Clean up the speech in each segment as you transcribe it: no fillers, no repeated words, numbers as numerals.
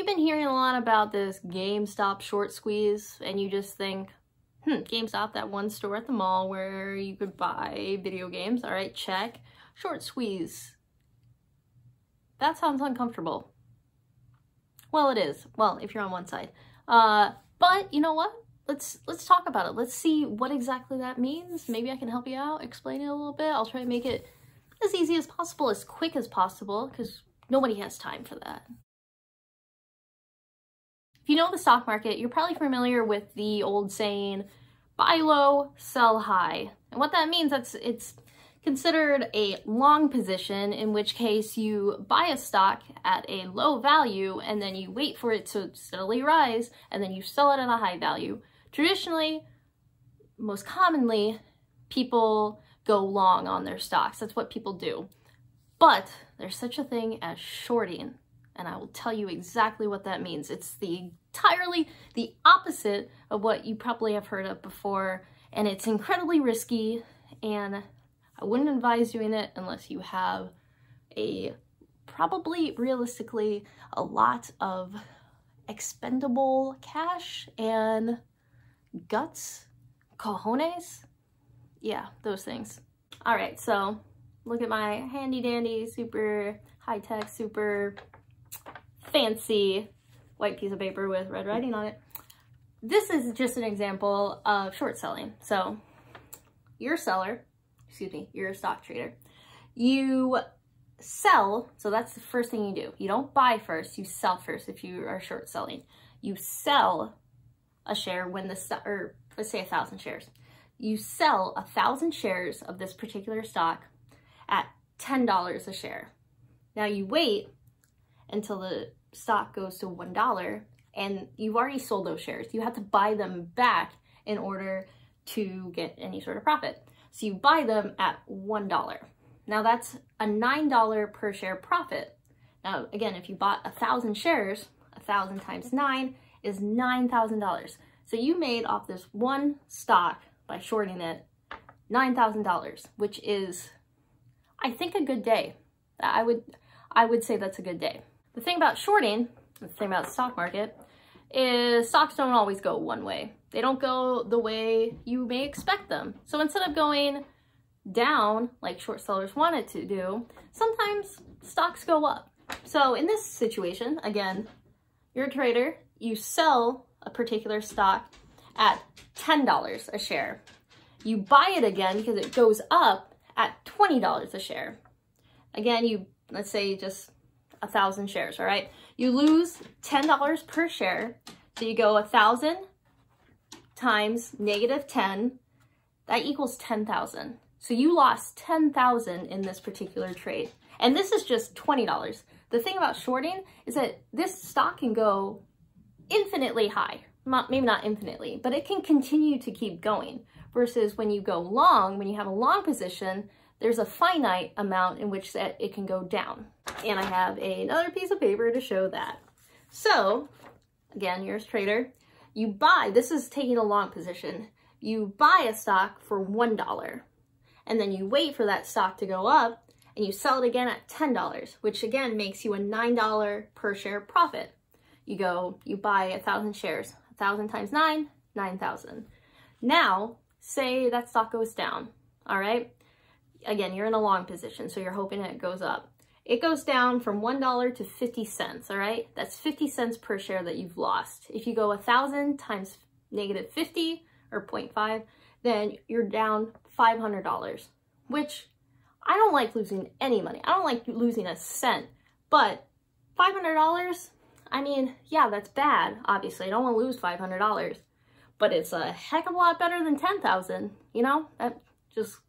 you've been hearing a lot about this GameStop short squeeze and you just think, GameStop, that one store at the mall where you could buy video games, all right, check. Short squeeze. That sounds uncomfortable. Well, it is. Well, if you're on one side. But you know what? Let's talk about it. Let's see what exactly that means. Maybe I can help you out, explain it a little bit. I'll try to make it as easy as possible, as quick as possible, because nobody has time for that. If you know the stock market, you're probably familiar with the old saying, buy low, sell high. And what that means, it's considered a long position, in which case you buy a stock at a low value and then you wait for it to steadily rise and then you sell it at a high value. Traditionally, most commonly, people go long on their stocks. That's what people do. But there's such a thing as shorting, and I will tell you exactly what that means. It's entirely the opposite of what you probably have heard of before, and it's incredibly risky, and I wouldn't advise doing it unless you have probably realistically a lot of expendable cash and guts, cojones. Yeah, those things. All right, so look at my handy dandy, super high-tech, super fancy white piece of paper with red writing on it. This is just an example of short selling. So you're a seller, you're a stock trader. You sell, so that's the first thing you do. You don't buy first, you sell first if you are short selling. You sell a share when the stock, or let's say 1,000 shares. You sell 1,000 shares of this particular stock at $10 a share. Now you wait until the stock goes to $1 and you've already sold those shares. You have to buy them back in order to get any sort of profit. So you buy them at $1. Now that's a $9 per share profit. Now again, if you bought 1,000 shares, 1,000 times 9 is $9,000. So you made off this one stock by shorting it $9,000, which is, I think, a good day. I would say that's a good day. The thing about shorting, the thing about the stock market, is stocks don't always go one way. They don't go the way you may expect them. So instead of going down like short sellers want it to do, sometimes stocks go up. So in this situation, again, you're a trader, you sell a particular stock at $10 a share. You buy it again because it goes up at $20 a share. Again, let's say just 1,000 shares, all right? You lose $10 per share. So you go 1,000 times -10, that equals 10,000. So you lost 10,000 in this particular trade. And this is just $20. The thing about shorting is that this stock can go infinitely high. Maybe not infinitely, but it can continue to keep going. Versus when you go long, when you have a long position, there's a finite amount in which that it can go down. And I have another piece of paper to show that. So, again, you're a trader. You buy, this is taking a long position. You buy a stock for $1, and then you wait for that stock to go up, and you sell it again at $10, which again makes you a $9 per share profit. You buy 1,000 shares, 1,000 times 9, 9,000. Now, say that stock goes down, all right? Again, you're in a long position, so you're hoping it goes up. It goes down from $1 to 50 cents, all right? That's 50 cents per share that you've lost. If you go 1,000 times -50 or 0.5, then you're down $500, which I don't like losing any money. I don't like losing a cent, but $500, I mean, yeah, that's bad, obviously. I don't want to lose $500, but it's a heck of a lot better than 10,000, you know? That's just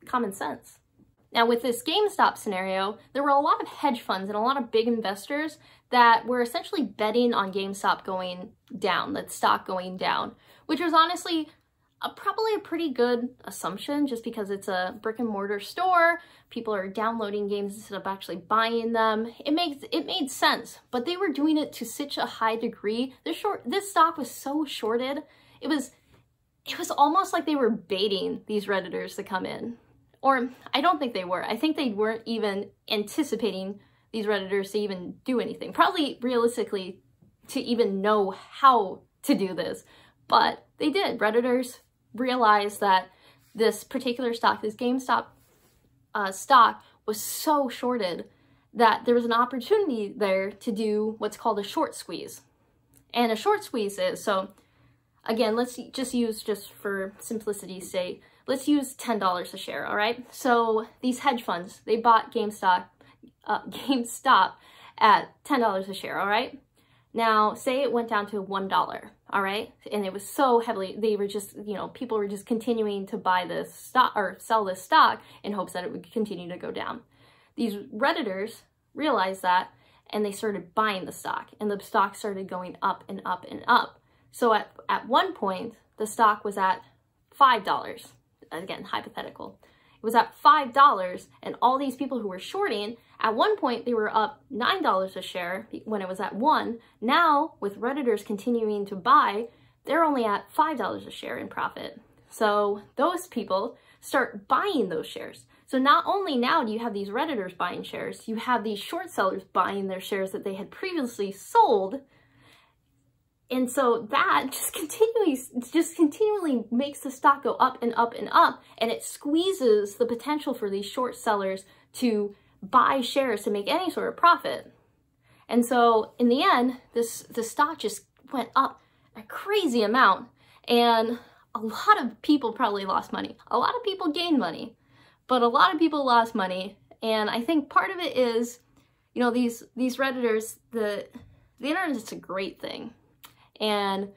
common sense. Now, with this GameStop scenario, there were a lot of hedge funds and a lot of big investors that were essentially betting on GameStop going down, that stock going down, which was honestly probably a pretty good assumption just because it's a brick and mortar store. People are downloading games instead of actually buying them. It made sense, but they were doing it to such a high degree. This stock was so shorted. It was almost like they were baiting these Redditors to come in. Or I don't think they were. I think they weren't even anticipating these Redditors to even do anything. Probably realistically to even know how to do this, but they did. Redditors realized that this particular stock, this GameStop stock, was so shorted that there was an opportunity there to do what's called a short squeeze. And a short squeeze is, so again, let's just use, just for simplicity's sake, let's use $10 a share, all right? So these hedge funds, they bought GameStop at $10 a share, all right? Now, say it went down to $1, all right? And it was so heavily, they were just, you know, people were just continuing to buy this stock or sell this stock in hopes that it would continue to go down. These Redditors realized that, and they started buying the stock, and the stock started going up and up and up. So at one point, the stock was at $5. Again, hypothetical. It was at $5, and all these people who were shorting, at one point they were up $9 a share when it was at $1. Now, with Redditors continuing to buy, they're only at $5 a share in profit. So those people start buying those shares. So not only now do you have these Redditors buying shares, you have these short sellers buying their shares that they had previously sold. And so that just continually makes the stock go up and up and up, and it squeezes the potential for these short sellers to buy shares to make any sort of profit. And so in the end, the stock just went up a crazy amount, and a lot of people probably lost money. A lot of people gained money, but a lot of people lost money. And I think part of it is, you know, these Redditors, the internet is a great thing. And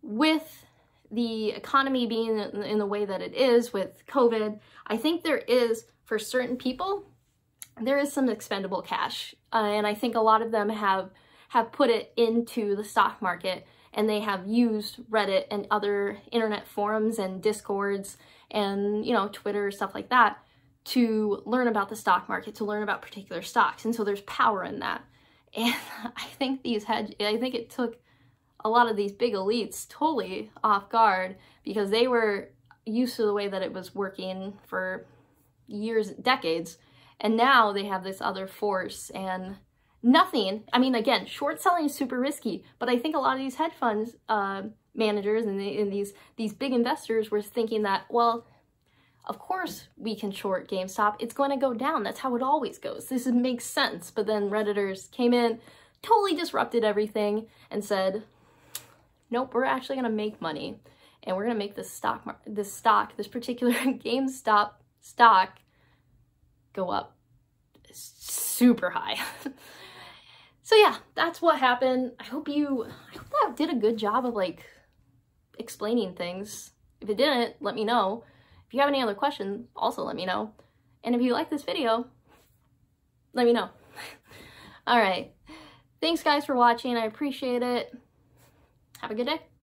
with the economy being in the way that it is with COVID, I think there is, for certain people, there is some expendable cash. And I think a lot of them have put it into the stock market, and they have used Reddit and other internet forums and Discords and, you know, Twitter, stuff like that, to learn about the stock market, to learn about particular stocks. And so there's power in that. And I think it took a lot of these big elites totally off guard, because they were used to the way that it was working for years, decades, and now they have this other force. And nothing, I mean, again, short selling is super risky, but I think a lot of these hedge funds managers and these big investors were thinking that, well, of course we can short GameStop, it's going to go down, that's how it always goes, this makes sense. But then Redditors came in, totally disrupted everything, and said, nope, we're actually going to make money, and we're going to make this particular GameStop stock go up super high. So yeah, that's what happened. I hope that did a good job of like explaining things. If it didn't, let me know. If you have any other questions, also let me know. And if you like this video, let me know. All right. Thanks guys for watching. I appreciate it. Have a good day.